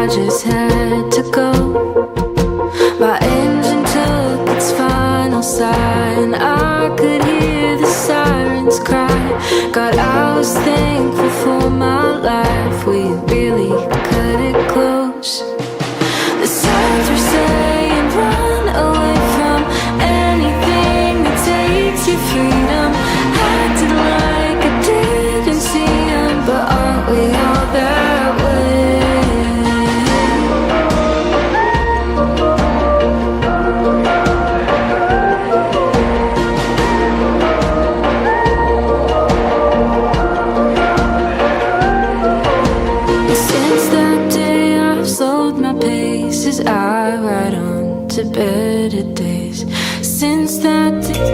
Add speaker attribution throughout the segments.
Speaker 1: I just had to go. My engine took its final sigh, and I could hear the sirens cry. God, I was thankful for my life. We really cut it close. The signs were saying run away from anything that takes your freedom. Acted like I didn't see them, but aren't we all that way? Since that day I've slowed my pace as I ride on to better days. Since that day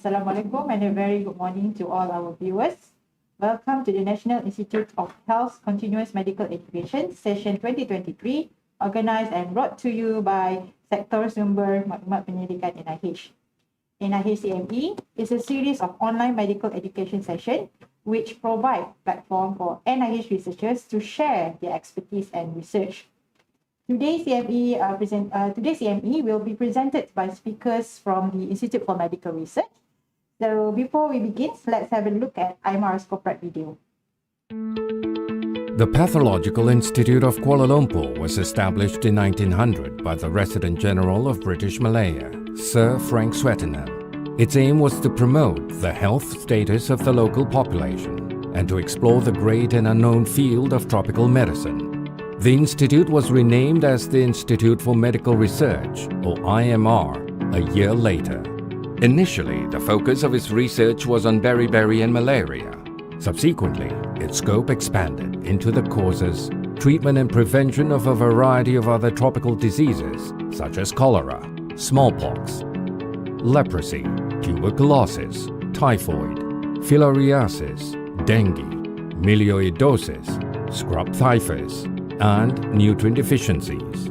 Speaker 2: Assalamualaikum and a very good morning to all our viewers. Welcome to the National Institute of Health Continuous Medical Education Session 2023, organised and brought to you by Sektor Sumber Maklumat Penyelidikan NIH. NIH CME is a series of online medical education sessions which provide platform for NIH researchers to share their expertise and research. Today's CME will be presented by speakers from the Institute for Medical Research. So before we begin, let's have a look at IMR's corporate video.
Speaker 3: The Pathological Institute of Kuala Lumpur was established in 1900 by the Resident General of British Malaya, Sir Frank Swettenham. Its aim was to promote the health status of the local population and to explore the great and unknown field of tropical medicine. The institute was renamed as the Institute for Medical Research, or IMR, a year later. Initially, the focus of its research was on beriberi and malaria. Subsequently, its scope expanded into the causes, treatment and prevention of a variety of other tropical diseases such as cholera, smallpox, leprosy, tuberculosis, typhoid, filariasis, dengue, melioidosis, scrub typhus, and nutrient deficiencies.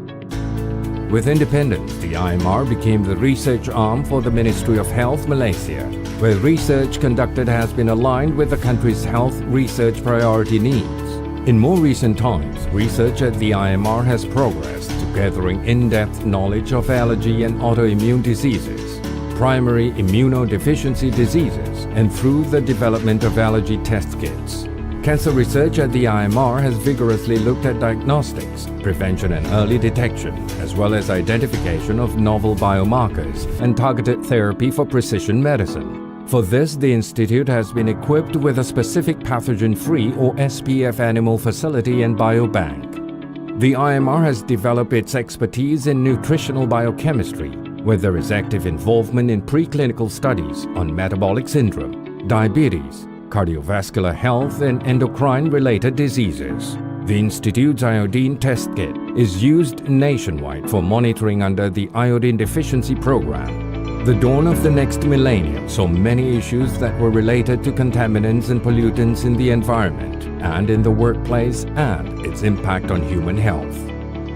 Speaker 3: With independence, the IMR became the research arm for the Ministry of Health Malaysia, where research conducted has been aligned with the country's health research priority needs. In more recent times, research at the IMR has progressed to gathering in-depth knowledge of allergy and autoimmune diseases, primary immunodeficiency diseases, and through the development of allergy test kits. Cancer research at the IMR has vigorously looked at diagnostics, prevention and early detection, as well as identification of novel biomarkers and targeted therapy for precision medicine. For this, the Institute has been equipped with a specific pathogen-free or SPF animal facility and biobank. The IMR has developed its expertise in nutritional biochemistry, where there is active involvement in preclinical studies on metabolic syndrome, diabetes, cardiovascular health and endocrine-related diseases. The Institute's iodine test kit is used nationwide for monitoring under the Iodine Deficiency Program. The dawn of the next millennium saw many issues that were related to contaminants and pollutants in the environment and in the workplace and its impact on human health.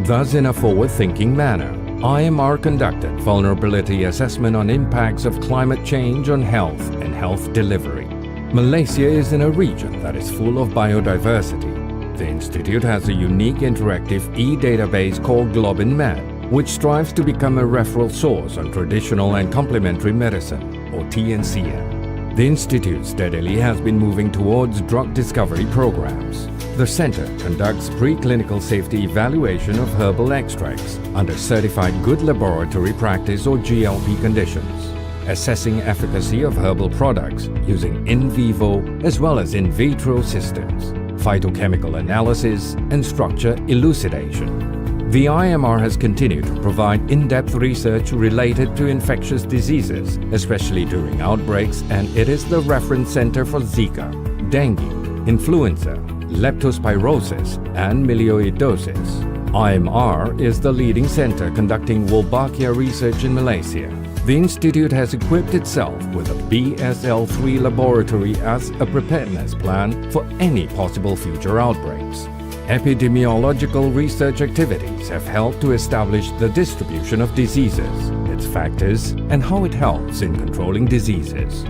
Speaker 3: Thus, in a forward-thinking manner, IMR conducted vulnerability assessment on impacts of climate change on health and health delivery. Malaysia is in a region that is full of biodiversity. The Institute has a unique interactive e-database called GlobinMed, which strives to become a referral source on traditional and complementary medicine, or TNCM. The Institute steadily has been moving towards drug discovery programs. The Centre conducts preclinical safety evaluation of herbal extracts under Certified Good Laboratory Practice or GLP conditions, assessing efficacy of herbal products using in vivo as well as in vitro systems, phytochemical analysis and structure elucidation. The IMR has continued to provide in-depth research related to infectious diseases, especially during outbreaks, and it is the reference center for Zika, dengue, influenza, leptospirosis, and milioidosis. IMR is the leading center conducting Wolbachia research in Malaysia. The institute has equipped itself with a BSL-3 laboratory as a preparedness plan for any possible future outbreaks. Epidemiological research activities have helped to establish the distribution of diseases, its factors, and how it helps in controlling diseases.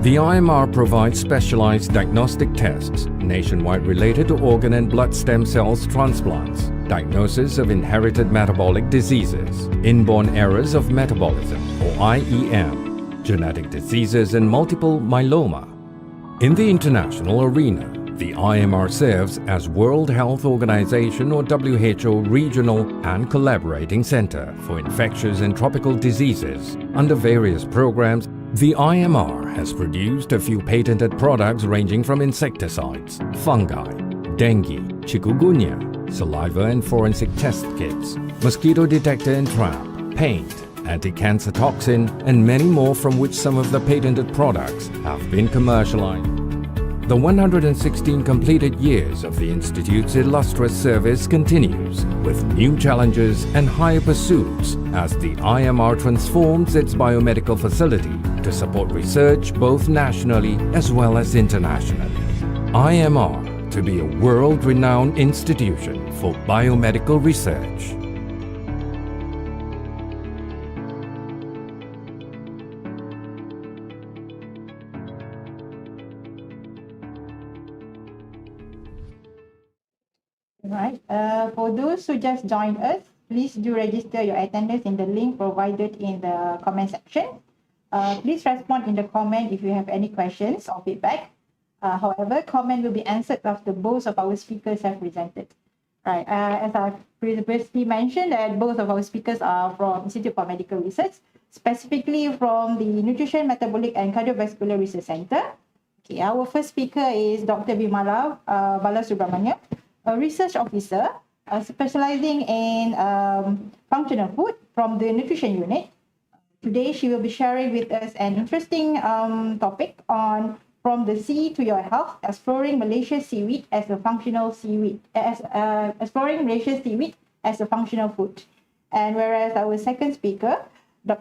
Speaker 3: The IMR provides specialized diagnostic tests nationwide related to organ and blood stem cells transplants, diagnosis of inherited metabolic diseases, inborn errors of metabolism or IEM, genetic diseases and multiple myeloma. In the international arena, the IMR serves as World Health Organization or WHO regional and collaborating center for infectious and tropical diseases. Under various programs, the IMR has produced a few patented products ranging from insecticides, fungi, dengue, chikungunya, saliva and forensic test kits, mosquito detector and trap, paint, anti-cancer toxin, and many more, from which some of the patented products have been commercialized. The 116 completed years of the Institute's illustrious service continues, with new challenges and higher pursuits as the IMR transforms its biomedical facility to support research both nationally as well as internationally. IMR to be a world-renowned institution for biomedical research.
Speaker 2: Right. For those who just joined us, please do register your attendance in the link provided in the comment section. Please respond in the comment if you have any questions or feedback. However, comment will be answered after both of our speakers have presented. Right. As I previously mentioned, that both of our speakers are from Institute for Medical Research, specifically from the Nutrition, Metabolic and Cardiovascular Research Center. Okay, our first speaker is Dr. Bimala Balasubramaniam, a research officer specializing in functional food from the nutrition unit. Today, she will be sharing with us an interesting topic on From the Sea to Your Health, exploring Malaysia's seaweed as a functional seaweed, exploring Malaysia's seaweed as a functional food. And whereas our second speaker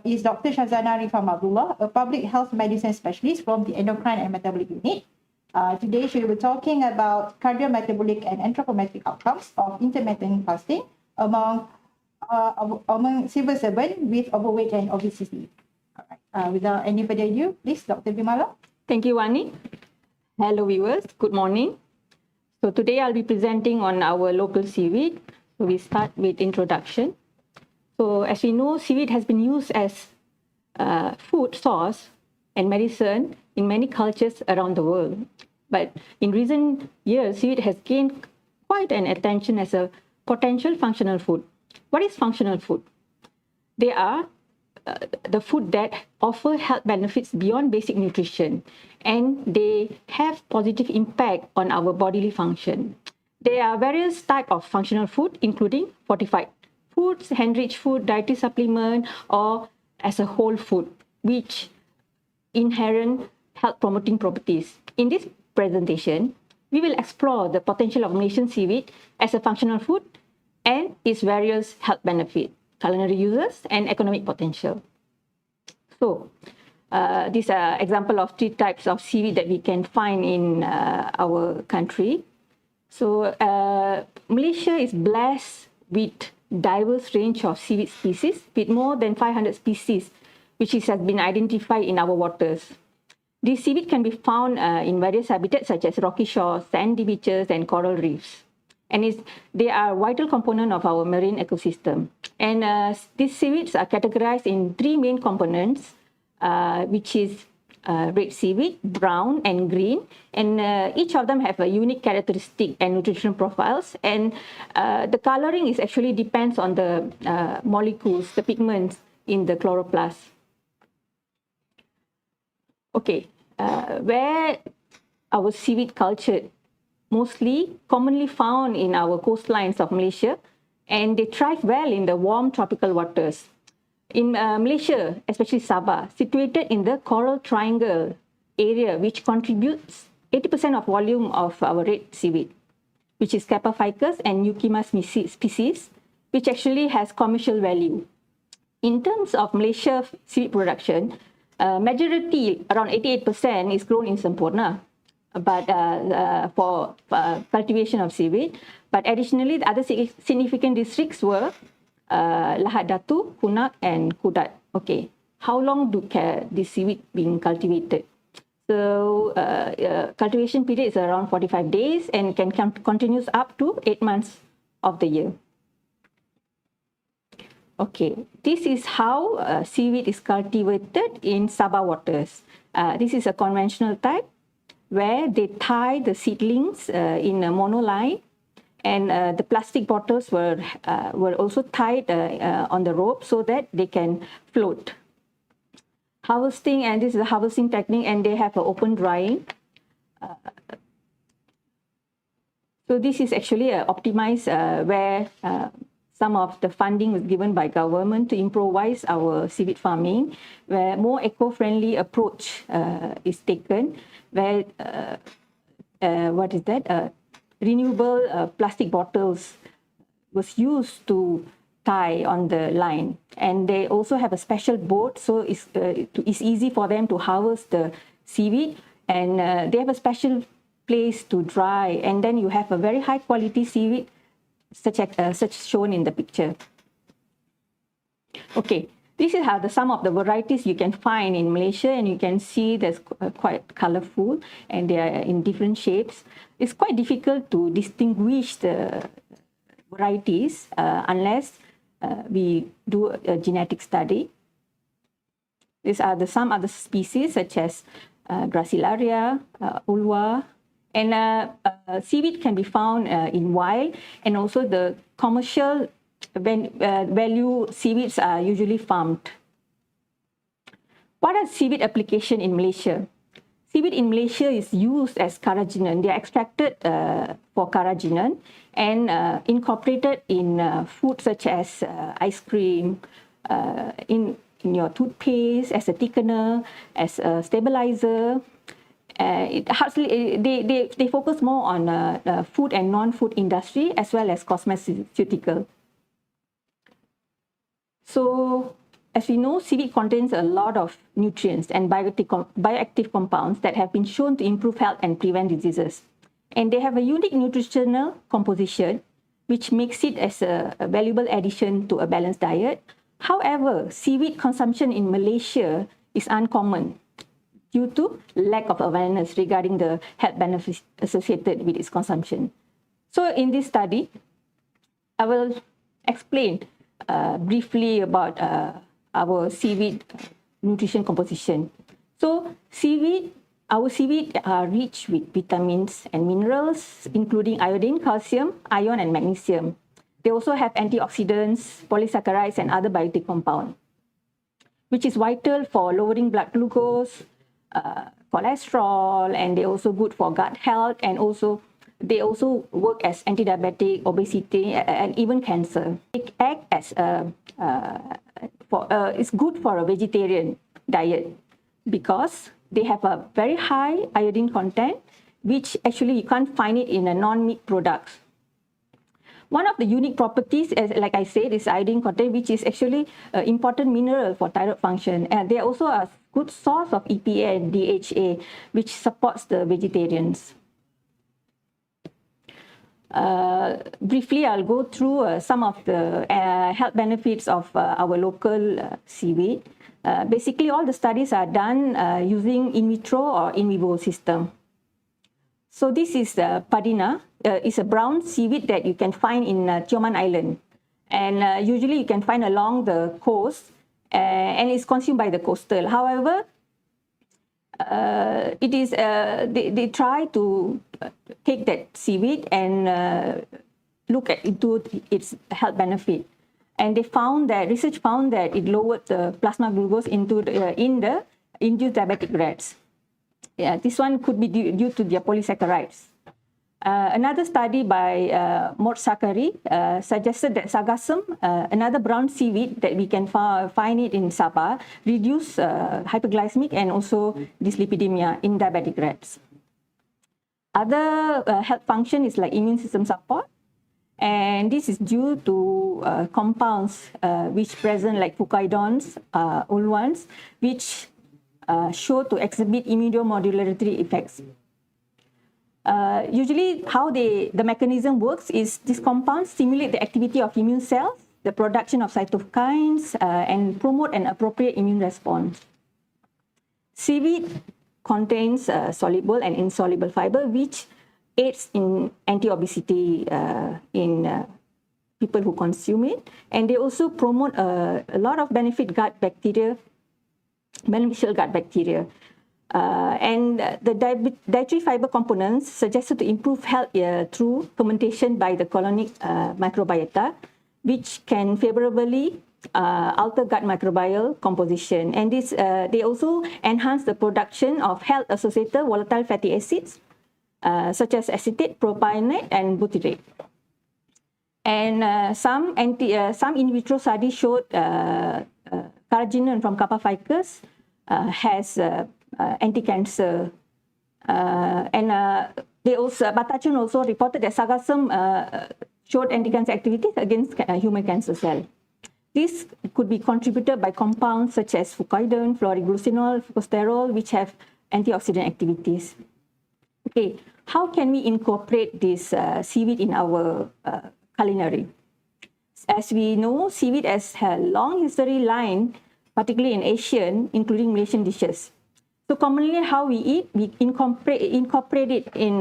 Speaker 2: is Dr. Shazana Rifam Abdullah, a public health medicine specialist from the Endocrine and Metabolic Unit. Today, she will be talking about cardiometabolic and anthropometric outcomes of intermittent fasting among civil servants with overweight and obesity. All right. Without any further ado, please, Dr. Bimala.
Speaker 4: Thank you, Wani. Hello, viewers. Good morning. So today I'll be presenting on our local seaweed. So we start with introduction. So as we know, seaweed has been used as food source and medicine in many cultures around the world. But in recent years, seaweed has gained quite an attention as a potential functional food. What is functional food? They are the food that offer health benefits beyond basic nutrition, and they have positive impact on our bodily function. There are various types of functional food, including fortified foods, enriched food, dietary supplement, or as a whole food, which inherent health promoting properties. In this presentation, we will explore the potential of Malaysian seaweed as a functional food and its various health benefits, culinary uses, and economic potential. So, these are example of 3 types of seaweed that we can find in our country. So, Malaysia is blessed with diverse range of seaweed species, with more than 500 species, which has been identified in our waters. These seaweed can be found in various habitats such as rocky shores, sandy beaches, and coral reefs. And they are a vital component of our marine ecosystem. And these seaweeds are categorized in 3 main components, which is red seaweed, brown, and green. And each of them have a unique characteristic and nutritional profiles. And the coloring is actually depends on the molecules, the pigments in the chloroplast. Okay, where our seaweed culture mostly commonly found in our coastlines of Malaysia, and they thrive well in the warm tropical waters. In Malaysia, especially Sabah, situated in the Coral Triangle area, which contributes 80% of volume of our red seaweed, which is Kappa ficus and Euchima species, which actually has commercial value. In terms of Malaysia seaweed production, majority, around 88%, is grown in Semporna, but for cultivation of seaweed. But additionally, the other significant districts were Lahad Datu, Kunak, and Kudat. Okay, how long do this seaweed being cultivated? So cultivation period is around 45 days and can continues up to 8 months of the year. Okay, this is how seaweed is cultivated in Sabah waters. This is a conventional type where they tie the seedlings in a monoline, and the plastic bottles were also tied on the rope so that they can float. Harvesting, and this is a harvesting technique, and they have an open drying. So this is actually optimized where some of the funding was given by government to improvise our seaweed farming, where more eco-friendly approach is taken, where renewable plastic bottles was used to tie on the line, and they also have a special boat, so it's easy for them to harvest the seaweed, and they have a special place to dry, and then you have a very high quality seaweed such shown in the picture. Okay, this is how some of the varieties you can find in Malaysia, and you can see there's quite colorful and they are in different shapes. It's quite difficult to distinguish the varieties unless we do a genetic study. These are some other species such as Gracilaria, Ulva, and seaweed can be found in wild, and also the commercial value seaweeds are usually farmed. What are seaweed application in Malaysia? Seaweed in Malaysia is used as carrageenan. They are extracted for carrageenan and incorporated in food such as ice cream, in your toothpaste, as a thickener, as a stabilizer. They focus more on food and non-food industry as well as cosmeceutical. So, as we know, seaweed contains a lot of nutrients and bioactive compounds that have been shown to improve health and prevent diseases. And they have a unique nutritional composition, which makes it as a valuable addition to a balanced diet. However, seaweed consumption in Malaysia is uncommon due to lack of awareness regarding the health benefits associated with its consumption. So in this study, I will explain briefly about our seaweed nutrition composition. So our seaweed are rich with vitamins and minerals, including iodine, calcium, iron, and magnesium. They also have antioxidants, polysaccharides, and other biotic compounds, which is vital for lowering blood glucose, cholesterol, and they're also good for gut health, and they also work as anti-diabetic, obesity, and even cancer. They act as it's good for a vegetarian diet because they have a very high iodine content, which actually you can't find it in a non-meat products. One of the unique properties, as like I said, is iodine content, which is actually an important mineral for thyroid function. And they are also a good source of EPA and DHA, which supports the vegetarians. Briefly, I'll go through some of the health benefits of our local seaweed. Basically, all the studies are done using in vitro or in vivo system. So this is Padina. It's a brown seaweed that you can find in Tioman Island. And usually you can find along the coast, and it's consumed by the coastal. However, they try to take that seaweed and look into its health benefit. And they found that, research found that it lowered the plasma glucose in the induced diabetic rats. Yeah, this one could be due to their polysaccharides. Another study by Mort Sakari suggested that sargassum, another brown seaweed that we can find it in Sabah, reduce hyperglycemic and also dyslipidemia in diabetic rats. Other health function is like immune system support, and this is due to compounds which present like fucoidones, olwans, which show to exhibit immunomodulatory effects. Usually how the mechanism works is these compounds stimulate the activity of immune cells, the production of cytokines, and promote an appropriate immune response. Seaweed contains soluble and insoluble fiber, which aids in anti-obesity in people who consume it. And they also promote a lot of beneficial gut bacteria. And the dietary fiber components suggested to improve health through fermentation by the colonic microbiota, which can favorably alter gut microbial composition. And this, they also enhance the production of health-associated volatile fatty acids, such as acetate, propionate, and butyrate. And some in vitro studies showed carrageenan from Kappa ficus has anti-cancer. They also, Batachun also reported that sargassum showed anti-cancer activities against human cancer cells. This could be contributed by compounds such as fucoidone, floriglucinol, fucosterol, which have antioxidant activities. Okay, how can we incorporate this seaweed in our culinary? As we know, seaweed has a long history line, particularly in Asian, including Malaysian dishes. So commonly how we eat, we incorporate it in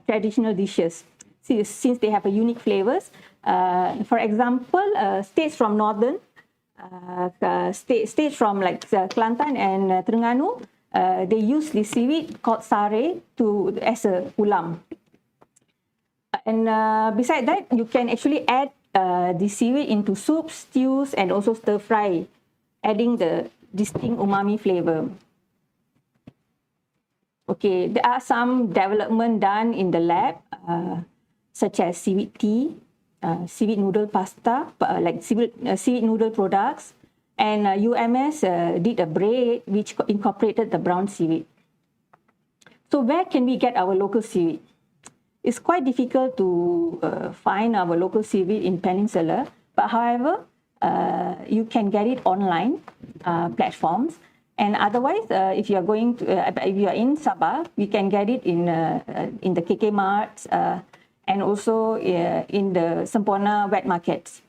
Speaker 4: traditional dishes, since they have a unique flavors. For example, states from northern, states from like Kelantan and Terengganu, they use the seaweed called sare as a ulam. And beside that, you can actually add the seaweed into soups, stews, and also stir fry, adding the distinct umami flavor. Okay, there are some development done in the lab, such as seaweed tea, seaweed noodle pasta, like seaweed noodle products, and UMS did a bread which incorporated the brown seaweed. So where can we get our local seaweed? It's quite difficult to find our local seaweed in Peninsula, but however, you can get it online platforms. And otherwise, if you are going to, if you are in Sabah, we can get it in the KK Marts and also in the Sempurna wet markets.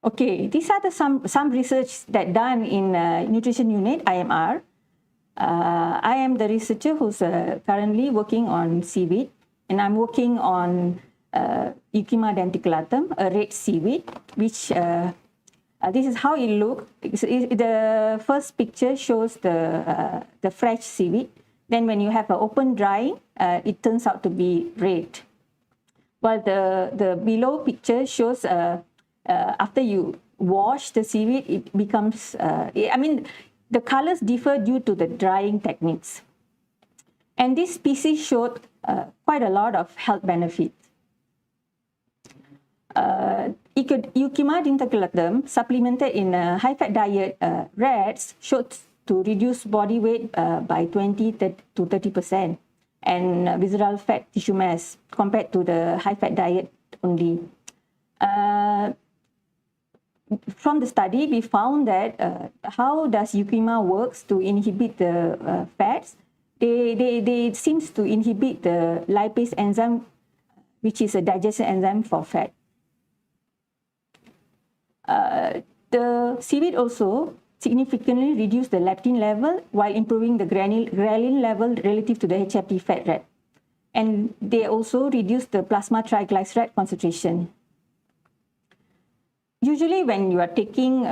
Speaker 4: Okay, these are the some research that done in nutrition unit IMR. I am the researcher who's currently working on seaweed, and I'm working on Euchima denticulatum, a red seaweed, which this is how it looks. The first picture shows the fresh seaweed. Then when you have an open drying, it turns out to be red. While the below picture shows after you wash the seaweed, it becomes, I mean, the colors differ due to the drying techniques. And this species showed quite a lot of health benefits. Euchima denticulatum supplemented in a high-fat diet rats showed to reduce body weight by 20 to 30% and visceral fat tissue mass compared to the high-fat diet only. From the study, we found that how does Euchima works to inhibit the fats? They seems to inhibit the lipase enzyme, which is a digestion enzyme for fat. The seaweed also significantly reduced the leptin level while improving the ghrelin level relative to the HFP fat rat. And they also reduced the plasma triglyceride concentration. Usually when you are taking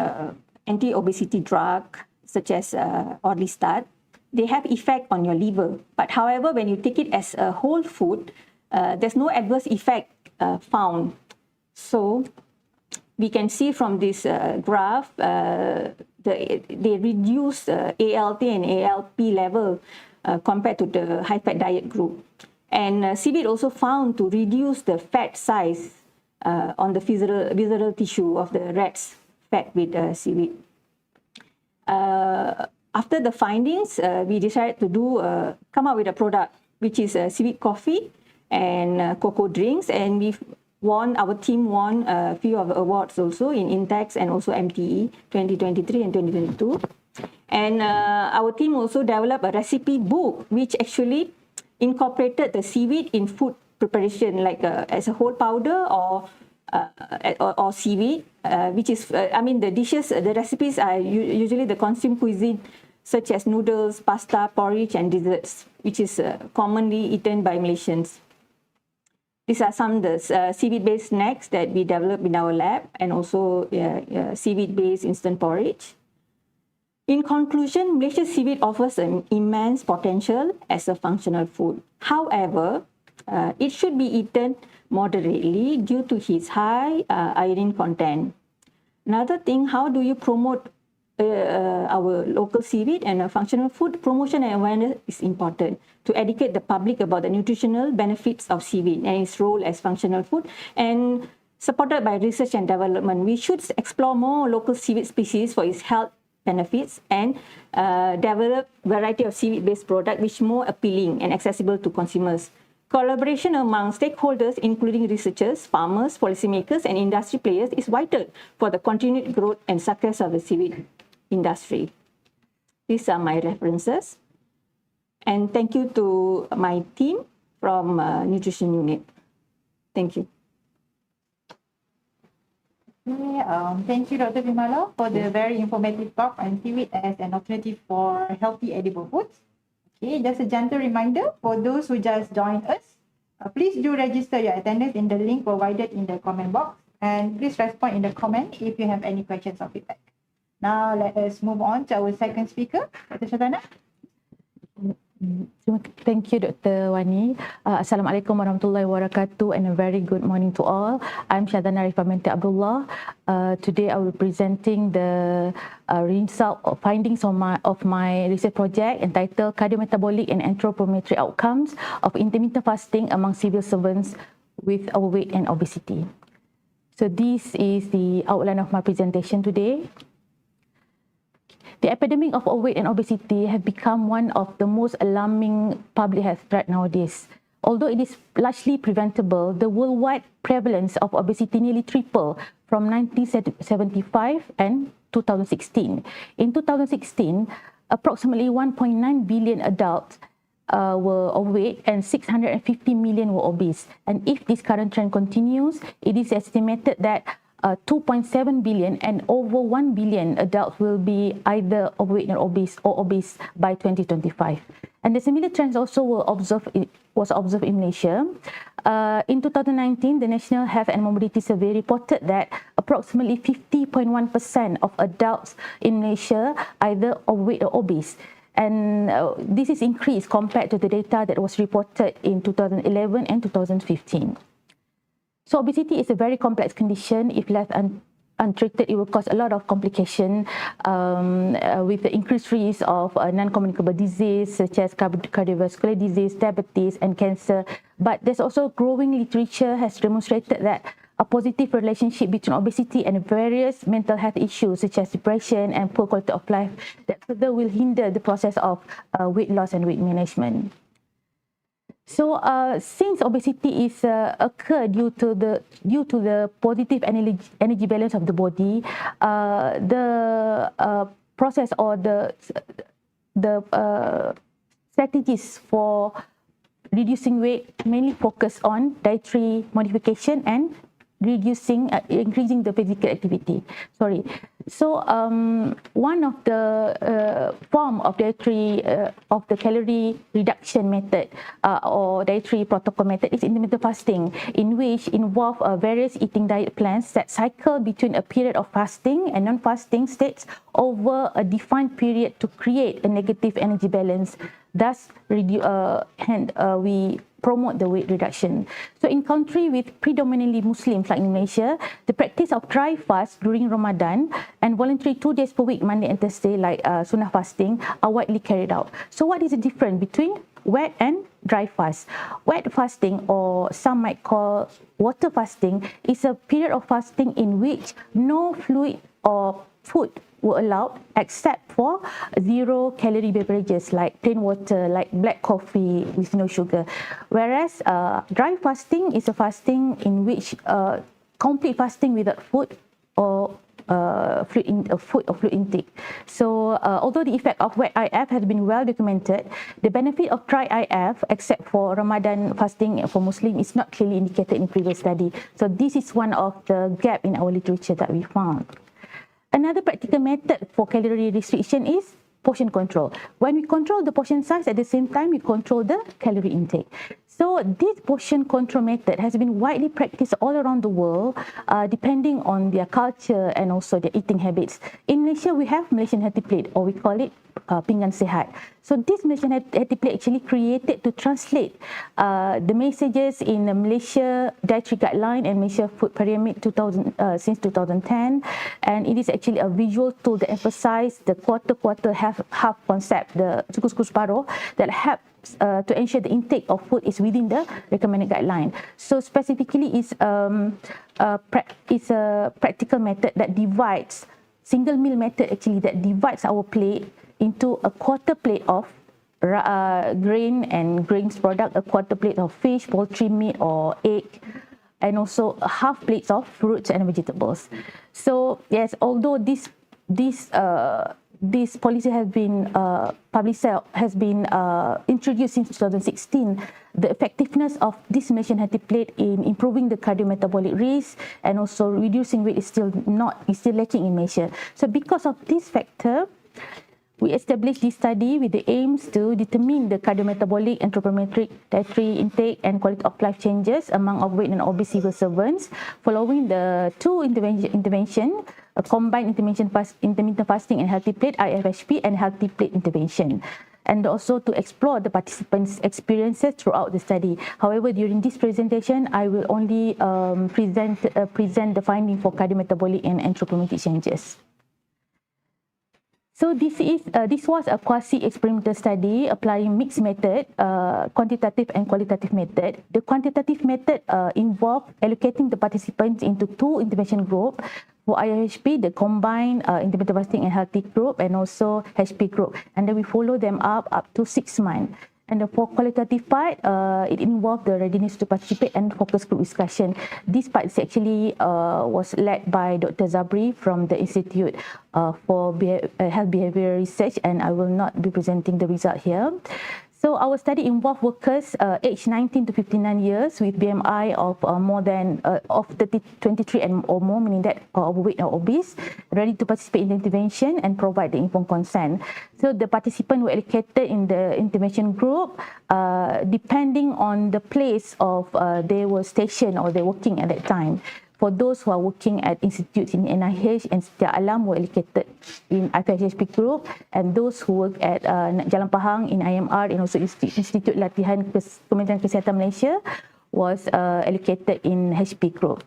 Speaker 4: anti-obesity drug, such as Orlistat, they have effect on your liver. But however, when you take it as a whole food, there's no adverse effect found. So we can see from this graph, they reduce ALT and ALP level compared to the high-fat diet group. And seaweed also found to reduce the fat size on the visceral tissue of the rats fed with seaweed. After the findings, we decided to come up with a product which is seaweed coffee and cocoa drinks, and our team won a few of the awards also in Intex and also MTE 2023 and 2022. And our team also developed a recipe book which actually incorporated the seaweed in food preparation, like as a whole powder or seaweed, which is, the dishes, the recipes are usually the consumed cuisine, such as noodles, pasta, porridge, and desserts, which is commonly eaten by Malaysians. These are some of the seaweed-based snacks that we developed in our lab, and also seaweed-based instant porridge. In conclusion, Malaysia's seaweed offers an immense potential as a functional food. However, it should be eaten moderately due to its high iodine content. Another thing, how do you promote our local seaweed and a functional food? Promotion and awareness is important to educate the public about the nutritional benefits of seaweed and its role as functional food, and supported by research and development. We should explore more local seaweed species for its health benefits and develop variety of seaweed-based products which more appealing and accessible to consumers. Collaboration among stakeholders, including researchers, farmers, policymakers, and industry players, is vital for the continued growth and success of the seaweed industry. These are my references. And thank you to my team from Nutrition Unit. Thank you.
Speaker 2: Okay, thank you, Dr. Vimala, for the very informative talk on seaweed as an alternative for healthy edible foods. Okay, just a gentle reminder for those who just joined us, please do register your attendance in the link provided in the comment box, and please respond in the comment if you have any questions or feedback. Now let us move on to our second speaker, Dr. Shatana.
Speaker 5: Thank you, Dr. Wani. Assalamualaikum warahmatullahi wabarakatuh, and a very good morning to all. I'm Shadana Rifamenti Abdullah. Today I will be presenting the result of findings of my research project entitled Cardiometabolic and Anthropometric Outcomes of Intermittent Fasting Among Civil Servants with Overweight and Obesity. So this is the outline of my presentation today. The epidemic of overweight and obesity have become one of the most alarming public health threats nowadays. Although it is largely preventable, the worldwide prevalence of obesity nearly tripled from 1975 and 2016. In 2016, approximately 1.9 billion adults were overweight and 650 million were obese. And if this current trend continues, it is estimated that 2.7 billion and over 1 billion adults will be either overweight or obese by 2025. And the similar trends also was observed in Malaysia. In 2019, the National Health and Mobility Survey reported that approximately 50.1% of adults in Malaysia either overweight or obese. And this is increased compared to the data that was reported in 2011 and 2015. So obesity is a very complex condition. If left untreated, it will cause a lot of complication with the increased risk of non-communicable disease such as cardiovascular disease, diabetes, and cancer. But there's also growing literature has demonstrated that a positive relationship between obesity and various mental health issues such as depression and poor quality of life that further will hinder the process of weight loss and weight management. So, since obesity is occur due to the positive energy balance of the body, the process or the strategies for reducing weight mainly focus on dietary modification and increasing the physical activity. So one of the form of dietary of the calorie reduction method or dietary protocol method is intermittent fasting, in which involve various eating diet plans that cycle between a period of fasting and non-fasting states over a defined period to create a negative energy balance. Thus, we promote the weight reduction. So in country with predominantly Muslims like in Malaysia, the practice of dry fast during Ramadan and voluntary 2 days per week, Monday and Thursday, like sunnah fasting, are widely carried out. So what is the difference between wet and dry fast. Wet fasting, or some might call water fasting, is a period of fasting in which no fluid or food were allowed except for 0-calorie beverages like plain water, like black coffee with no sugar. Whereas dry fasting is a fasting in which complete fasting without food or food or fluid intake. So although the effect of wet IF has been well documented, the benefit of dry IF, except for Ramadan fasting for Muslim, is not clearly indicated in previous study. So this is one of the gap in our literature that we found. Another practical method for calorie restriction is portion control. When we control the portion size, at the same time we control the calorie intake. So this portion control method has been widely practiced all around the world, depending on their culture and also their eating habits. In Malaysia, we have Malaysian healthy plate, or we call it pinggan sihat. So this Malaysian healthy plate actually created to translate the messages in the Malaysia Dietary Guideline and Malaysia Food Pyramid since 2010, and it is actually a visual tool that emphasizes the quarter half concept, the suku-suku separuh, that helps to ensure the intake of food is within the recommended guideline. So specifically, it's a practical method that divides, single meal method actually, that divides our plate into a quarter plate of grain and grains product, a quarter plate of fish, poultry, meat or egg, and also half plates of fruits and vegetables. So yes, although this policy has been introduced since 2016, the effectiveness of this Malaysian healthy plate in improving the cardiometabolic risk and also reducing weight is still lacking in Malaysia. So because of this factor, we established this study with the aims to determine the cardiometabolic, anthropometric, dietary intake and quality of life changes among overweight and obese civil servants following the two intervention, a combined intermittent fasting and healthy plate, IFHP, and healthy plate intervention, and also to explore the participants' experiences throughout the study. However, during this presentation, I will only present the finding for cardiometabolic and anthropometric changes. So this was a quasi-experimental study applying mixed method, quantitative and qualitative method. The quantitative method involved allocating the participants into two intervention groups. For IHP, the combined intermittent fasting and healthy group, and also HP group. And then we follow them up to 6 months. And the for qualitative part, it involved the readiness to participate and focus group discussion. This part is actually was led by Dr. Zabri from the Institute for Health Behavioral Research, and I will not be presenting the result here. So our study involved workers aged 19 to 59 years with BMI of more than 23 and or more, meaning that overweight or obese, ready to participate in the intervention and provide the informed consent. So the participants were allocated in the intervention group depending on the place of they were stationed or they were working at that time. For those who are working at institutes in NIH and Setia Alam were allocated in IPHP group, and those who work at Jalan Pahang in IMR and also Institut Latihan Kementerian Kesihatan Malaysia was allocated in HP group.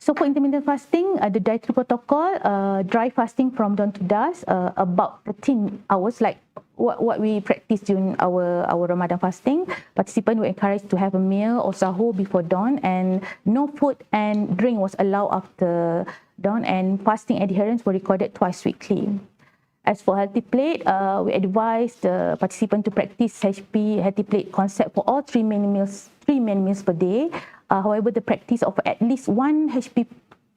Speaker 5: So for intermittent fasting, the dietary protocol, dry fasting from dawn to dusk, about 13 hours, like what we practice during our Ramadan fasting. Participants were encouraged to have a meal or sahur before dawn, and no food and drink was allowed after dawn, and fasting adherence were recorded twice weekly. As for healthy plate, we advise the participant to practice HP healthy plate concept for all three main meals per day. However, the practice of at least one HP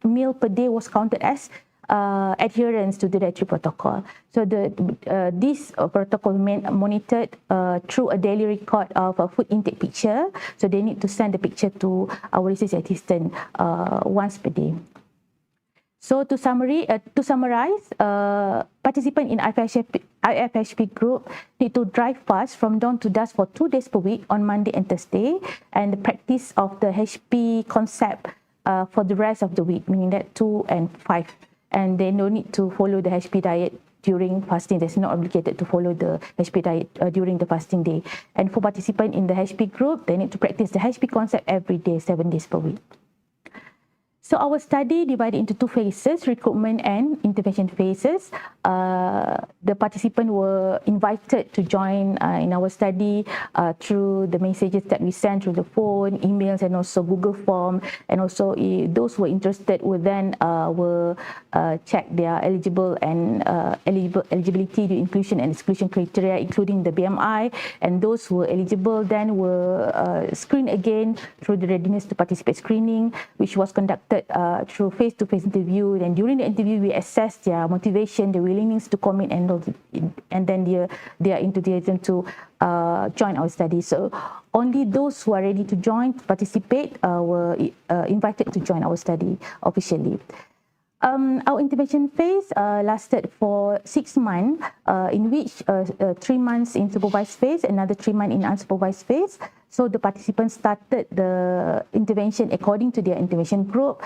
Speaker 5: meal per day was counted as adherence to the dietary protocol. So this protocol monitored through a daily record of a food intake picture. So they need to send the picture to our research assistant once per day. So to summarize, participants in IFHP group need to dry fast from dawn to dusk for 2 days per week on Monday and Thursday, and the practice of the HP concept for the rest of the week, meaning that 2 and 5. And they no need to follow the HP diet during fasting. They're not obligated to follow the HP diet during the fasting day. And for participants in the HP group, they need to practice the HP concept every day, 7 days per week. So our study divided into two phases, recruitment and intervention phases. The participants were invited to join in our study through the messages that we sent through the phone, emails, and also Google form. And also those who were interested will then check their eligibility to inclusion and exclusion criteria, including the BMI. And those who were eligible then were screened again through the readiness to participate screening, which was conducted through face-to-face interview. And during the interview, we assessed their motivation, their willingness to commit, and then their enthusiasm to join our study. So only those who are ready to join, to participate, were invited to join our study officially. Our intervention phase lasted for 6 months, in which 3 months in supervised phase, another 3 months in unsupervised phase. So the participants started the intervention according to their intervention group.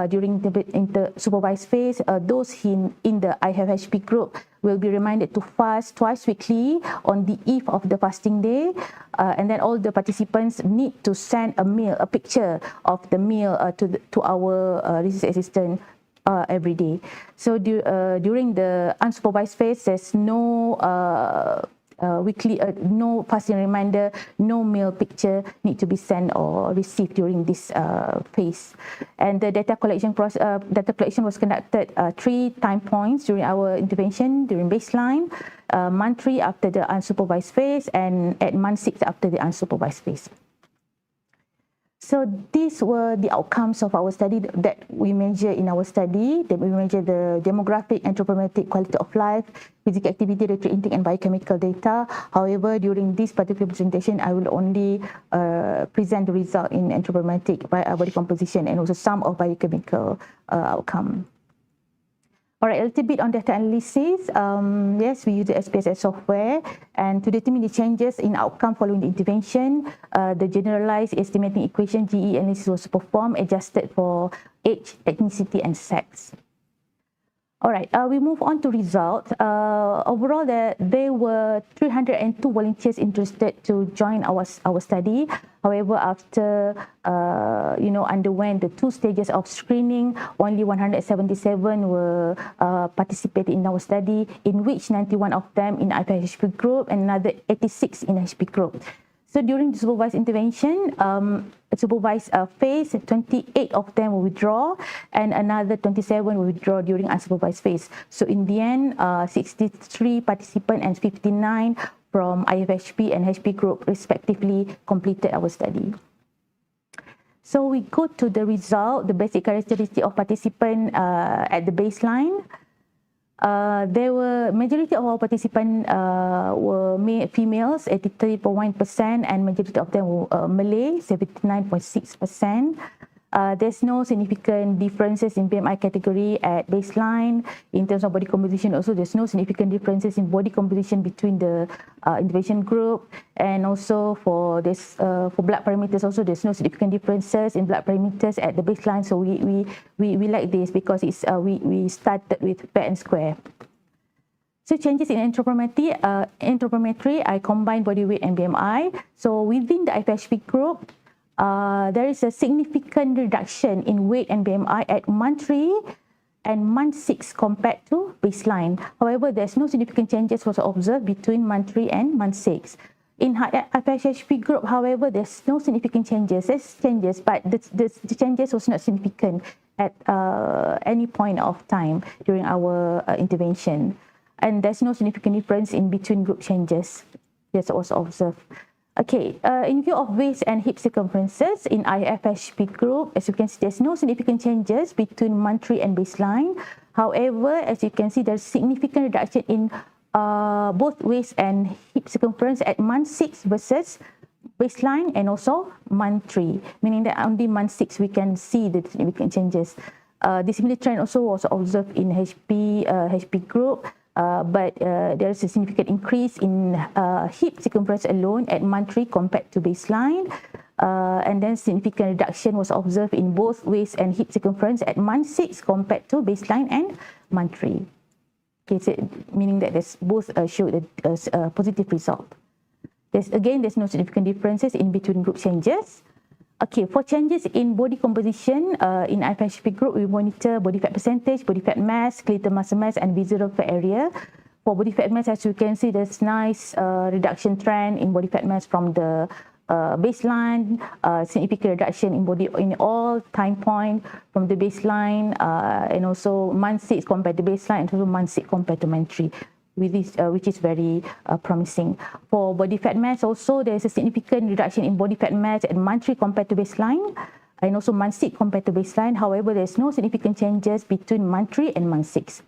Speaker 5: During the supervised phase, those in the IFHP group will be reminded to fast twice weekly on the eve of the fasting day, and then all the participants need to send a picture of the meal to our research assistant every day. So during the unsupervised phase, there's no no fasting reminder, no meal picture need to be sent or received during this phase. And the data collection was conducted 3 time points during our intervention, during baseline, month 3 after the unsupervised phase, and at month 6 after the unsupervised phase. So these were the outcomes of our study that we measure in our study. That we measure the demographic, anthropometric, quality of life, physical activity, nutrient intake, and biochemical data. However, during this particular presentation, I will only present the result in anthropometric body composition and also some of biochemical outcome. All right, a little bit on data analysis. Yes, we use the SPSS software, and to determine the changes in outcome following the intervention, the generalized estimating equation GE analysis was performed, adjusted for age, ethnicity, and sex. All right, we move on to results. Overall, there were 302 volunteers interested to join our study. However, after underwent the 2 stages of screening, only 177 were participated in our study, in which 91 of them in IPHP group and another 86 in HP group. So during the supervised intervention, supervised phase, 28 of them will withdraw, and another 27 will withdraw during unsupervised phase. So in the end, 63 participants and 59 from IFHP and HP group respectively completed our study. So we go to the result, the basic characteristic of participant at the baseline. There were majority of our participants were females, 83.1%, and majority of them were Malay, 79.6%. There's no significant differences in BMI category at baseline. In terms of body composition, also there's no significant differences in body composition between the intervention group, and also for blood parameters, also there's no significant differences in blood parameters at the baseline. So we like this because it's we started with fair and square. So changes in anthropometry, I combine body weight and BMI. So within the IPHP group, there is a significant reduction in weight and BMI at month 3 and month 6 compared to baseline. However, there's no significant changes was observed between month 3 and month 6. In IPHP group, however, there's no significant changes. There's changes, but the changes was not significant at any point of time during our intervention. And there's no significant difference in between group changes that was observed. Okay, in view of waist and hip circumferences in IFHP group, as you can see, there's no significant changes between month 3 and baseline. However, as you can see, there's significant reduction in both waist and hip circumference at month 6 versus baseline and also month 3, meaning that only month 6 we can see the significant changes. The similar trend also was observed in HP group. But there is a significant increase in hip circumference alone at month 3 compared to baseline. And then significant reduction was observed in both waist and hip circumference at month 6 compared to baseline and month 3. Okay, so meaning that there's both showed a positive result. There's no significant differences in between group changes. Okay, for changes in body composition, in IFHP group, we monitor body fat percentage, body fat mass, skeletal muscle mass, and visceral fat area. For body fat mass, as you can see, there's nice reduction trend in body fat mass from the baseline, significant reduction in all time point from the baseline, and also month 6 compared to baseline, and also month 6 compared to month 3. With this, which is very promising. For body fat mass also, there is a significant reduction in body fat mass at month 3 compared to baseline, and also month 6 compared to baseline. However, there is no significant changes between month 3 and month 6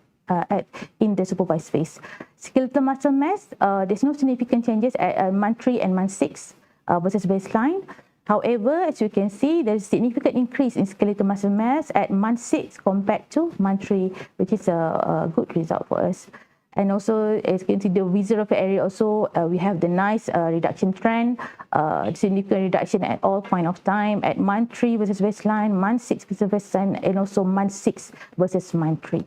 Speaker 5: in the supervised phase. Skeletal muscle mass, there's no significant changes at month 3 and month 6 versus baseline. However, as you can see, there's a significant increase in skeletal muscle mass at month 6 compared to month 3, which is a good result for us. And also, as you can see, the visceral fat area also, we have the nice reduction trend, significant reduction at all point of time, at month 3 versus baseline, month 6 versus baseline, and also month 6 versus month 3.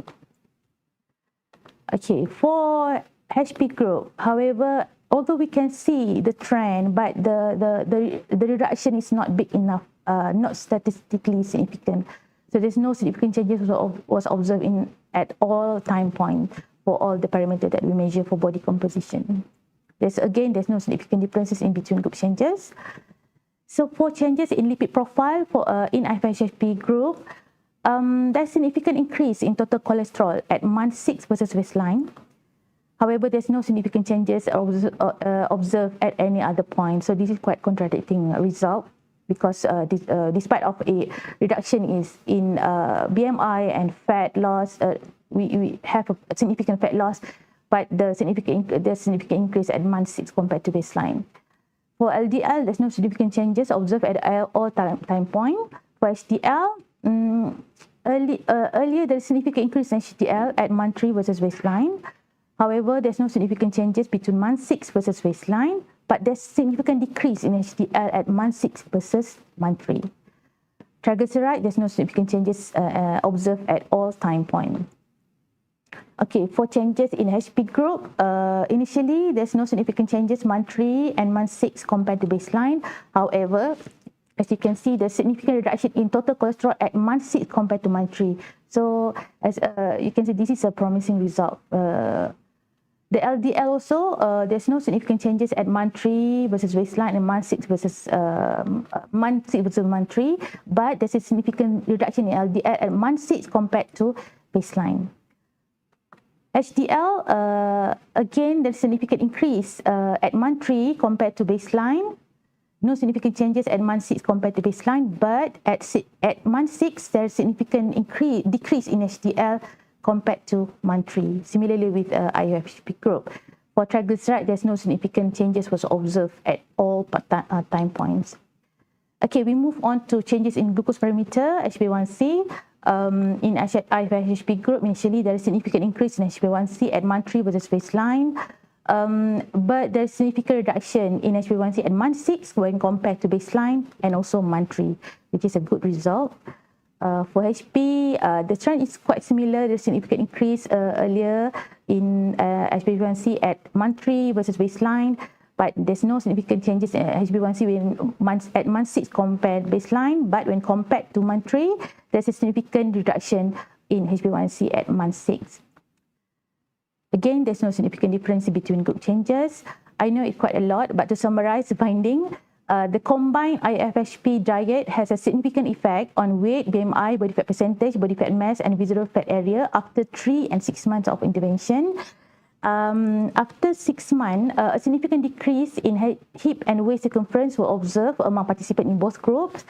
Speaker 5: Okay, for HP group, however, although we can see the trend, but the reduction is not big enough, not statistically significant. So there's no significant changes was observed at all time points for all the parameters that we measure for body composition. There's no significant differences in between group changes. So for changes in lipid profile for in IFHP group, there's significant increase in total cholesterol at month 6 versus baseline. However, there's no significant changes observed at any other point. So this is quite contradicting result, because despite of a reduction in BMI and fat loss, we have a significant fat loss, but there's significant increase at month 6 compared to baseline. For LDL, there's no significant changes observed at all time point. For HDL, earlier there's significant increase in HDL at month 3 versus baseline. However, there's no significant changes between month 6 versus baseline, but there's significant decrease in HDL at month 6 versus month 3. Triglyceride, there's no significant changes observed at all time point. Okay, for changes in HP group, initially there's no significant changes month 3 and month 6 compared to baseline. However, as you can see, there's significant reduction in total cholesterol at month 6 compared to month 3. So as you can see, this is a promising result. The LDL also, there's no significant changes at month 3 versus baseline and month 6 versus month 3, but there's a significant reduction in LDL at month 6 compared to baseline. HDL, again, there's significant increase at month 3 compared to baseline. No significant changes at month 6 compared to baseline, but at month 6, there's significant decrease in HDL compared to month 3. Similarly with IFHP group. For triglyceride, there's no significant changes was observed at all time points. Okay, we move on to changes in glucose parameter, HbA1c. In IFHP group, initially there is significant increase in HbA1c at month 3 versus baseline. But there's significant reduction in HbA1c at month 6 when compared to baseline and also month 3, which is a good result. For HP, the trend is quite similar. There's significant increase earlier in HbA1c at month 3 versus baseline, but there's no significant changes in HbA1c at month 6 compared baseline. But when compared to month 3, there's a significant reduction in HbA1c at month 6. Again, there's no significant difference between group changes. I know it's quite a lot, but to summarize the finding, the combined IFHP diet has a significant effect on weight, BMI, body fat percentage, body fat mass, and visceral fat area after 3 and 6 months of intervention. After 6 months, a significant decrease in hip and waist circumference were observed among participants in both groups.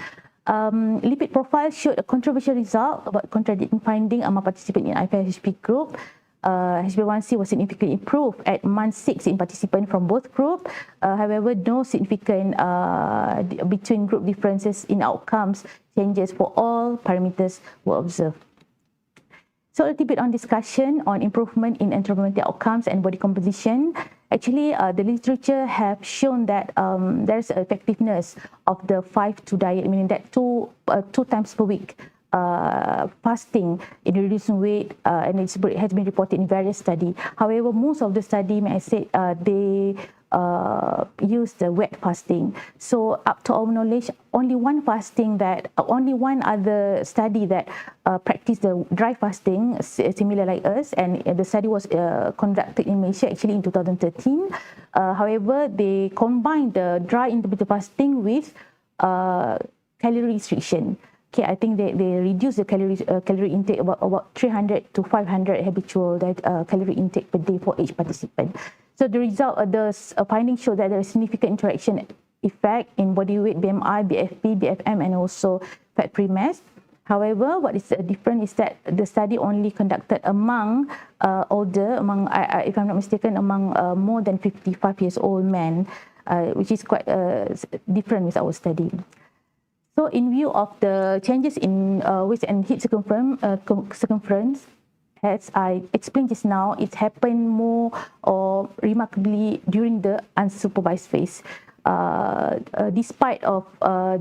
Speaker 5: Lipid profile showed a controversial result about contradicting finding among participants in IFHP group. HbA1c was significantly improved at month 6 in participants from both groups. However, no significant between group differences in outcomes changes for all parameters were observed. So a little bit on discussion on improvement in anthropometric outcomes and body composition. Actually, the literature have shown that there's effectiveness of the 5-2 diet, meaning that two times per week fasting in reducing weight, and it has been reported in various studies. However, most of the study, may I say, they use the wet fasting. So up to our knowledge, only one other study that practiced the dry fasting similar like us, and the study was conducted in Malaysia actually in 2013. However, they combined the dry intermittent fasting with calorie restriction. Okay, I think they reduce the calorie intake about 300 to 500 habitual calorie intake per day for each participant. So the result, the findings show that there is significant interaction effect in body weight, BMI, BFP, BFM, and also fat-free mass. However, what is different is that the study only conducted among if I'm not mistaken, among more than 55 years old men, which is quite different with our study. So in view of the changes in waist and hip circumference, as I explained just now, it happened more or remarkably during the unsupervised phase. Despite of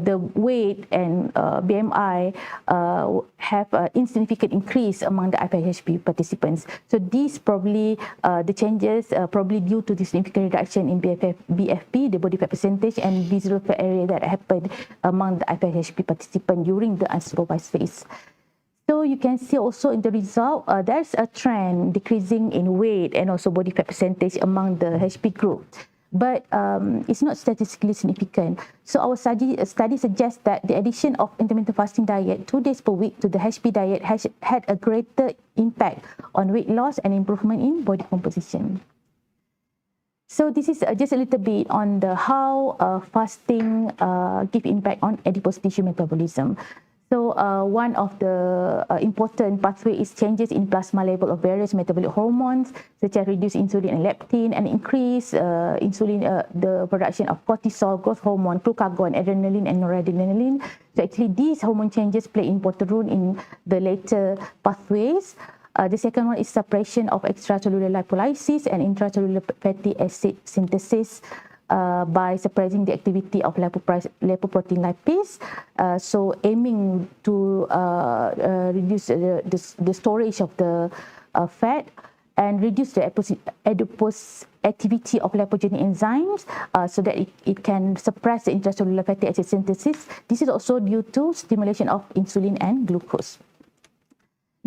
Speaker 5: the weight and BMI have an insignificant increase among the IPHP participants. So these probably the changes probably due to the significant reduction in BFP, the body fat percentage, and visceral fat area that happened among the IPHP participants during the unsupervised phase. So you can see also in the result, there's a trend decreasing in weight and also body fat percentage among the HP group. But it's not statistically significant. So our study suggests that the addition of intermittent fasting diet 2 days per week to the HP diet has had a greater impact on weight loss and improvement in body composition. So this is just a little bit on the how fasting give impact on adipose tissue metabolism. So one of the important pathway is changes in plasma level of various metabolic hormones, such as reduced insulin and leptin, and increase the production of cortisol, growth hormone, glucagon, adrenaline, and noradrenaline. So actually, these hormone changes play an important role in the later pathways. The second one is suppression of extracellular lipolysis and intracellular fatty acid synthesis by suppressing the activity of lipoprotein lipase, so aiming to reduce the storage of the fat and reduce the adipose activity of lipogenic enzymes, so that it can suppress the intracellular fatty acid synthesis. This is also due to stimulation of insulin and glucose.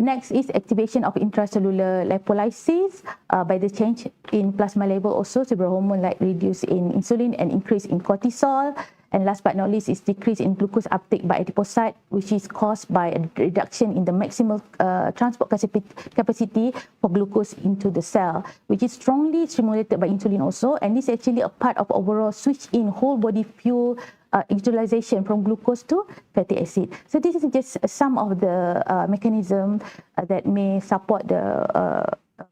Speaker 5: Next is activation of intracellular lipolysis by the change in plasma level, also several hormones like reduce in insulin and increase in cortisol. And last but not least is decrease in glucose uptake by adipocyte, which is caused by a reduction in the maximal transport capacity for glucose into the cell, which is strongly stimulated by insulin also. And this is actually a part of overall switch in whole body fuel utilization from glucose to fatty acid. So this is just some of the mechanisms that may support the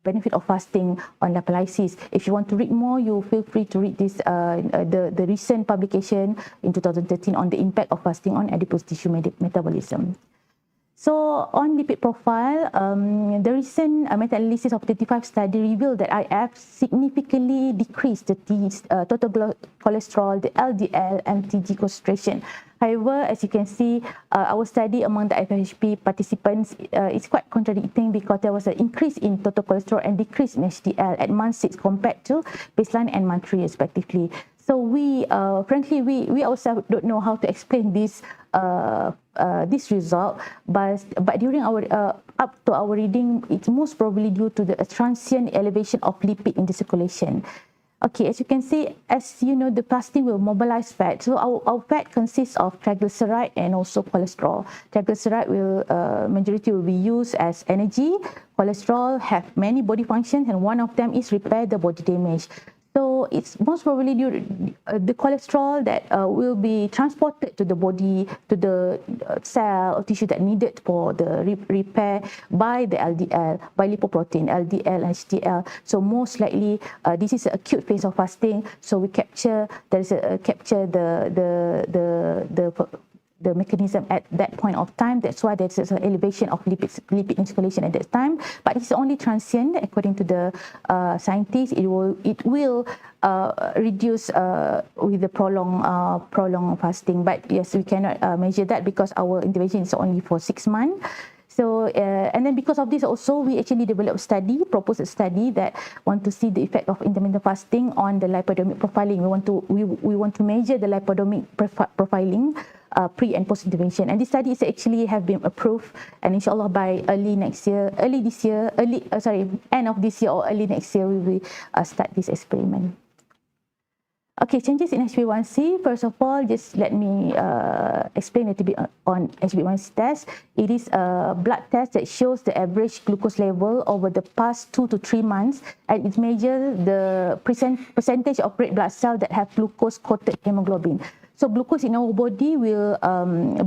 Speaker 5: benefit of fasting on lipolysis. If you want to read more, you feel free to read this the recent publication in 2013 on the impact of fasting on adipose tissue metabolism. So on lipid profile, the recent meta-analysis of 35 study revealed that IF significantly decreased the total cholesterol, the LDL, and TG concentration. However, as you can see, our study among the IFHP participants is quite contradicting, because there was an increase in total cholesterol and decrease in HDL at month 6 compared to baseline and month 3 respectively. So frankly, we ourselves don't know how to explain this result, but during our up to our reading, it's most probably due to the transient elevation of lipid in the circulation. Okay, as you can see, as you know, the fasting will mobilize fat. So our fat consists of triglyceride and also cholesterol. Triglyceride majority will be used as energy. Cholesterol have many body functions, and one of them is repair the body damage. So it's most probably the cholesterol that will be transported to the body, to the cell or tissue that needed for the repair by the LDL, by lipoprotein, LDL and HDL. So most likely this is an acute phase of fasting. So we capture the mechanism at that point of time. That's why there's an elevation of lipid in circulation at that time. But it's only transient, according to the scientists. It will reduce with the prolonged fasting. But yes, we cannot measure that because our intervention is only for 6 months. So, and then because of this also, we actually developed a study, proposed a study that want to see the effect of intermittent fasting on the lipodomic profiling. We want to measure the lipodomic profiling pre and post intervention. And this study is actually have been approved, and inshallah by end of this year or early next year, we will start this experiment. Okay, changes in HbA1c. First of all, just let me explain a little bit on HbA1c test. It is a blood test that shows the average glucose level over the past 2 to 3 months, and it measures the percentage of red blood cells that have glucose-coated hemoglobin. So glucose in our body will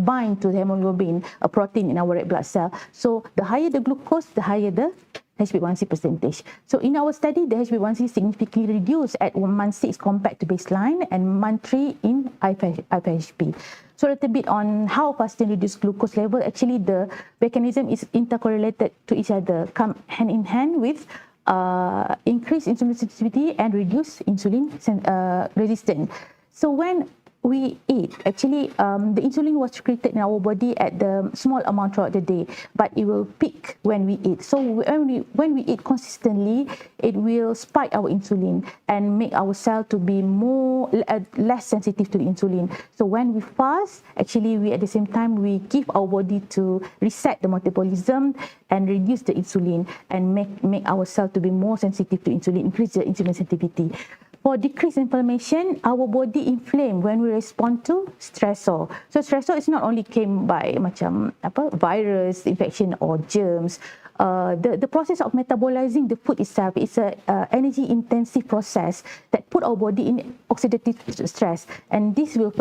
Speaker 5: bind to the hemoglobin, a protein in our red blood cell. So the higher the glucose, the higher the HbA1c percentage. So in our study, the HbA1c significantly reduced at month 6 compared to baseline and month 3 in IFHP. So a little bit on how fasting reduce glucose level. Actually, the mechanism is intercorrelated to each other, come hand in hand with increased insulin sensitivity and reduced insulin resistance. So when we eat, actually the insulin was secreted in our body at the small amount throughout the day, but it will peak when we eat. So when we eat consistently, it will spike our insulin and make our cell to be less sensitive to the insulin. So when we fast, actually we at the same time we give our body to reset the metabolism and reduce the insulin and make our cell to be more sensitive to insulin, increase the insulin sensitivity. For decreased inflammation, our body inflame when we respond to stressor. So stressor is not only came by virus infection or germs. The process of metabolizing the food itself is a energy intensive process that put our body in oxidative stress, and this will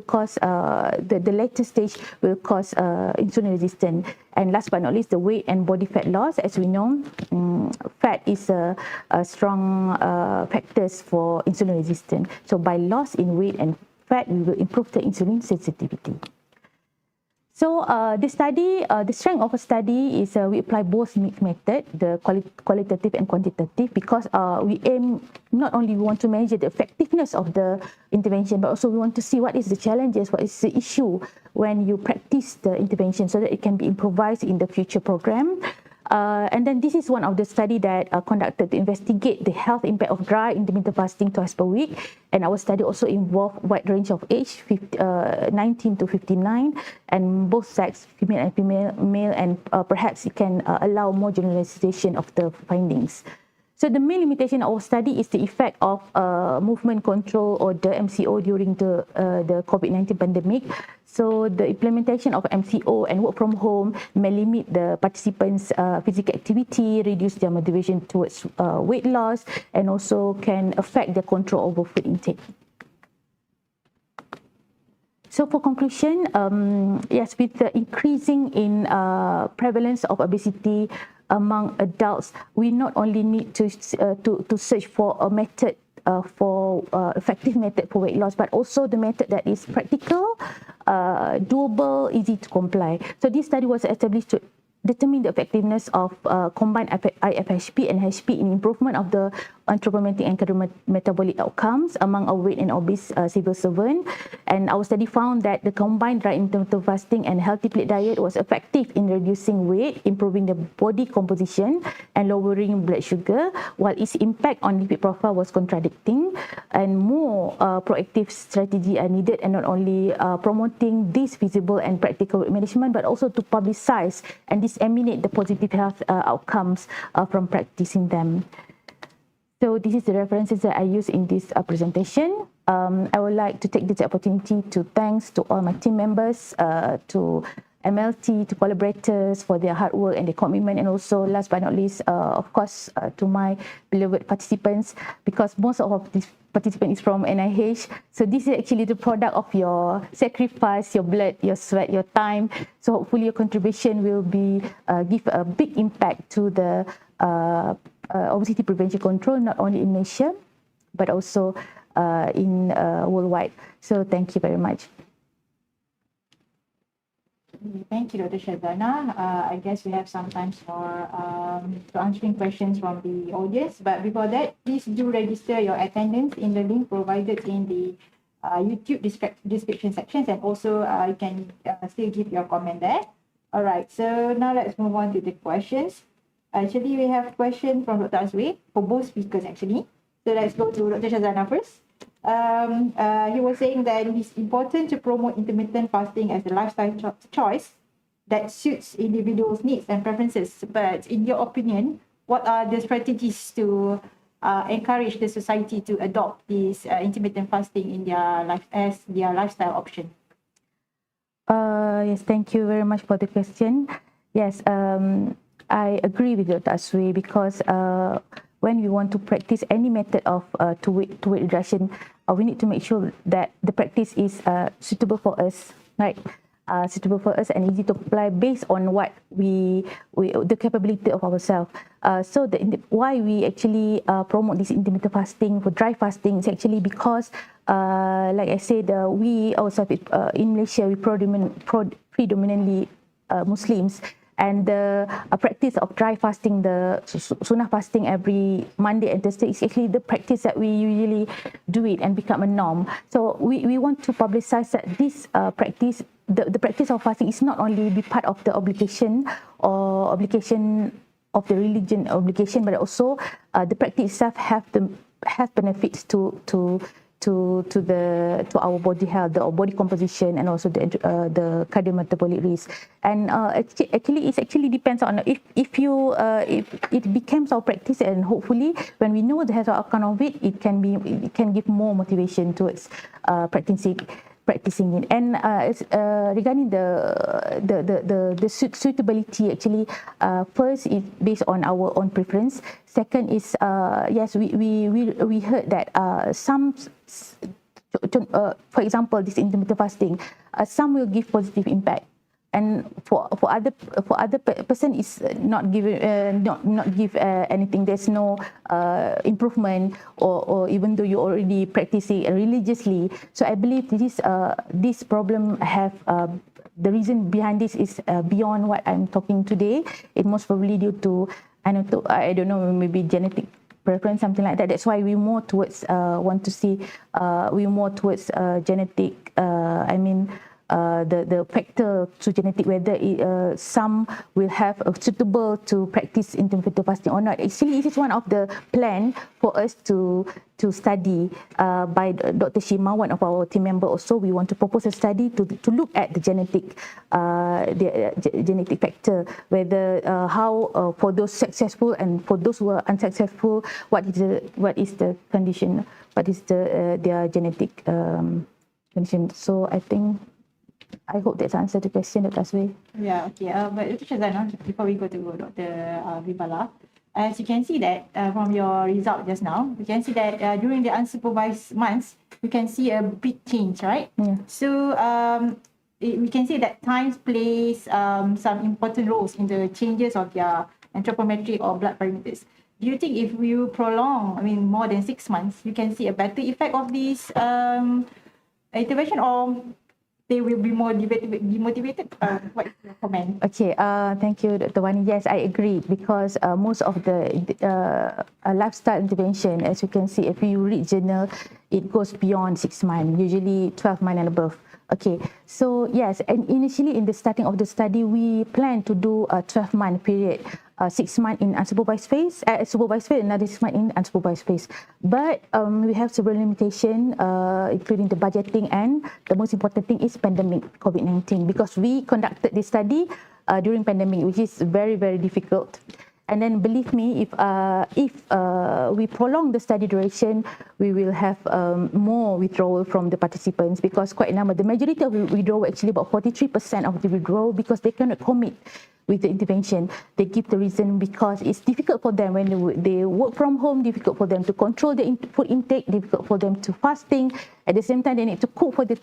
Speaker 5: cause the later stage will cause insulin resistance. And last but not least, the weight and body fat loss. As we know, fat is a strong factors for insulin resistance. So by loss in weight and fat, we will improve the insulin sensitivity. So the strength of a study is we apply both mixed method, the qualitative and quantitative, because we aim not only we want to measure the effectiveness of the intervention, but also we want to see what is the challenges, what is the issue when you practice the intervention, so that it can be improvised in the future program. And then this is one of the study that conducted to investigate the health impact of dry intermittent fasting twice per week. And our study also involved wide range of age, 19 to 59, and both sex, female and male, and perhaps it can allow more generalization of the findings. So the main limitation of our study is the effect of movement control, or the MCO, during the COVID-19 pandemic. So the implementation of MCO and work from home may limit the participants' physical activity, reduce their motivation towards weight loss, and also can affect their control over food intake. So for conclusion, yes, with the increasing in prevalence of obesity among adults, we not only need to search for a method for effective method for weight loss, but also the method that is practical, doable, easy to comply. So this study was established to determine the effectiveness of combined IFHP and HP in improvement of the anthropometric and cardiometabolic outcomes among overweight and obese civil servant. And our study found that the combined dry intermittent fasting and healthy plate diet was effective in reducing weight, improving the body composition, and lowering blood sugar, while its impact on lipid profile was contradicting. And more proactive strategy are needed, and not only promoting this feasible and practical management, but also to publicize and disseminate the positive health outcomes from practicing them. So this is the references that I use in this presentation. I would like to take this opportunity to thanks to all my team members, to MLT, to collaborators for their hard work and their commitment, and also last but not least, of course, to my beloved participants, because most of these participants is from NIH. So this is actually the product of your sacrifice, your blood, your sweat, your time. So hopefully your contribution will be give a big impact to the obesity prevention control, not only in Malaysia, but also in worldwide. So thank you very much.
Speaker 2: Thank you, Dr. Shazana. I guess we have some time for answering questions from the audience. But before that, please do register your attendance in the link provided in the YouTube description sections, and also you can still give your comment there. All right, so now let's move on to the questions. Actually, we have question from Dr. Azwi for both speakers actually. So let's go to Dr. Shazana first. He was saying that it's important to promote intermittent fasting as a lifestyle choice that suits individuals' needs and preferences. But in your opinion, what are the strategies to encourage the society to adopt this intermittent fasting in their life as their lifestyle option?
Speaker 5: Yes, thank you very much for the question. Yes, I agree with Dr. Aswi because when we want to practice any method of to weight reduction, we need to make sure that the practice is suitable for us, right? Suitable for us and easy to apply based on what we the capability of ourselves. So why we actually promote this intermittent fasting for dry fasting is actually because, like I said, we ourselves in Malaysia we predominantly Muslims. And the practice of dry fasting, the sunnah fasting every Monday and Thursday is actually the practice that we usually do it and become a norm. So we want to publicize that this practice, the practice of fasting is not only be part of the obligation of the religion obligation, but also the practice itself have benefits to our body health, the body composition, and also the cardiometabolic risk. And actually it depends on if it becomes our practice, and hopefully when we know the health outcome of it, it can give more motivation towards practicing it. And regarding the suitability, actually, first is based on our own preference. Second is yes, we heard that some, for example, this intermittent fasting, some will give positive impact, and for other person is not give anything. There's no improvement, or even though you already practicing religiously. So I believe this problem have the reason behind this is beyond what I'm talking today. It most probably due to I don't know, maybe genetic preference, something like that. That's why we more towards genetic. The factor to genetic, whether some will have suitable to practice intermittent fasting or not. Actually, this is one of the plan for us to study by Dr. Shima, one of our team member. Also, we want to propose a study to look at the genetic factor, whether how for those successful and for those who are unsuccessful, what is the condition, what is their genetic condition. So I hope that's answered the question, Dr. Aswi.
Speaker 2: Yeah, okay. But Dr. Shazana, before we go to Dr. Vibala, as you can see that from your result just now, you can see that during the unsupervised months, you can see a big change, right?
Speaker 5: Yeah.
Speaker 2: So we can see that time plays some important roles in the changes of your anthropometric or blood parameters. Do you think if we prolong, more than 6 months, you can see a better effect of this intervention, or they will be more demotivated? What is your comment?
Speaker 5: Okay, thank you, Dr. Wani. Yes, I agree, because most of the lifestyle intervention, as you can see, if you read journal, it goes beyond 6 months, usually 12 months and above. Okay, so yes, and initially in the starting of the study, we plan to do a 12-month period, 6 months in unsupervised phase, supervised phase, another 6 months in unsupervised phase. But we have several limitations, including the budgeting, and the most important thing is pandemic, COVID-19, because we conducted this study during pandemic, which is very, very difficult. And then believe me, if we prolong the study duration, we will have more withdrawal from the participants, because quite a number, the majority of withdrawal, actually about 43% of the withdrawal, because they cannot commit with the intervention. They give the reason because it's difficult for them when they work from home, difficult for them to control the food intake, difficult for them to fasting. At the same time, they need to cook for the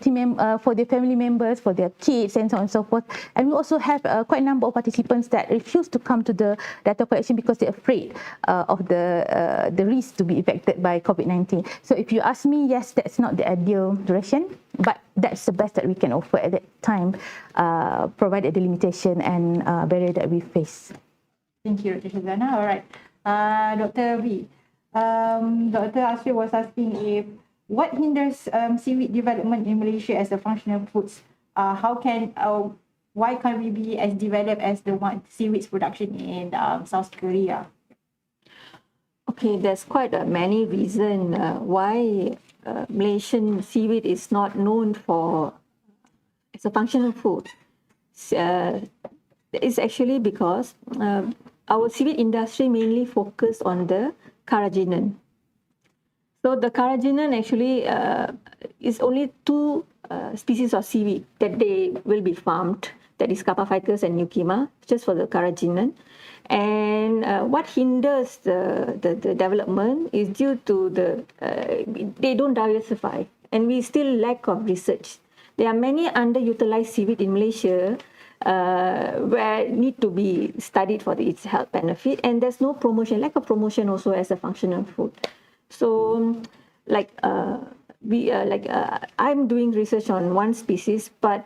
Speaker 5: for their family members, for their kids, and so on and so forth. And we also have quite a number of participants that refuse to come to the data collection because they're afraid of the risk to be affected by COVID-19. So if you ask me, yes, that's not the ideal duration, but that's the best that we can offer at that time, provided the limitation and barrier that we face.
Speaker 2: Thank you, Dr. Shazana. All right. Dr. V, Dr. Asri was asking what hinders seaweed development in Malaysia as a functional foods? How can why can't we be as developed as the one seaweed's production in South Korea?
Speaker 4: Okay, there's quite many reasons why Malaysian seaweed is not known for as a functional food. It's actually because our seaweed industry mainly focused on the carrageenan. So the carrageenan actually is only two species of seaweed that they will be farmed. That is Carpophycus and Euchema, just for the carrageenan. And what hinders the development is due to they don't diversify, and we still lack of research. There are many underutilized seaweed in Malaysia where need to be studied for its health benefit, and there's no promotion, lack of promotion also as a functional food. So, I'm doing research on one species, but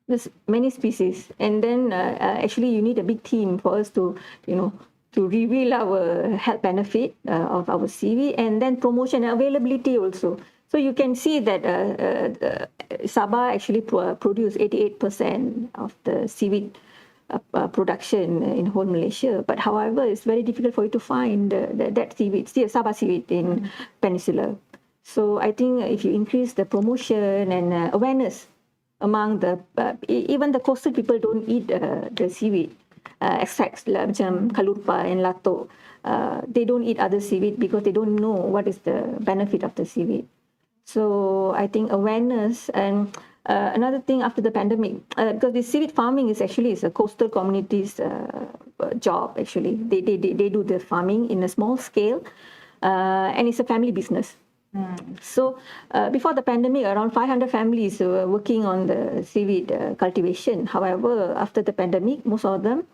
Speaker 4: there's many species, and then actually you need a big team for us to reveal our health benefit of our seaweed, and then promotion and availability also. So you can see that Sabah actually produce 88% of the seaweed production in whole Malaysia. But however, it's very difficult for you to find that seaweed, Sabah seaweed in Peninsula. So I think if you increase the promotion and awareness among even the coastal people don't eat the seaweed extracts macam kalurpa and lato. They don't eat other seaweed because they don't know what is the benefit of the seaweed. So I think awareness, and another thing after the pandemic, because the seaweed farming is a coastal communities job. Actually, they do the farming in a small scale, and it's a family business. So before the pandemic, around 500 families were working on the seaweed cultivation. However, after the pandemic, most of them,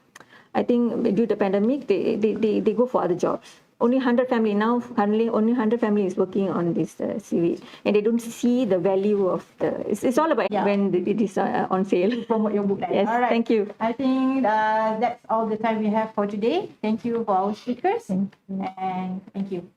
Speaker 4: I think due to the pandemic, they go for other jobs. Only 100 family now, currently only 100 families is working on this seaweed, and they don't see the value of it's all about when it is on sale.
Speaker 2: Promote your book.
Speaker 4: Yes,
Speaker 2: all right.
Speaker 4: Thank you.
Speaker 2: I think that's all the time we have for today. Thank you for our speakers, and thank you.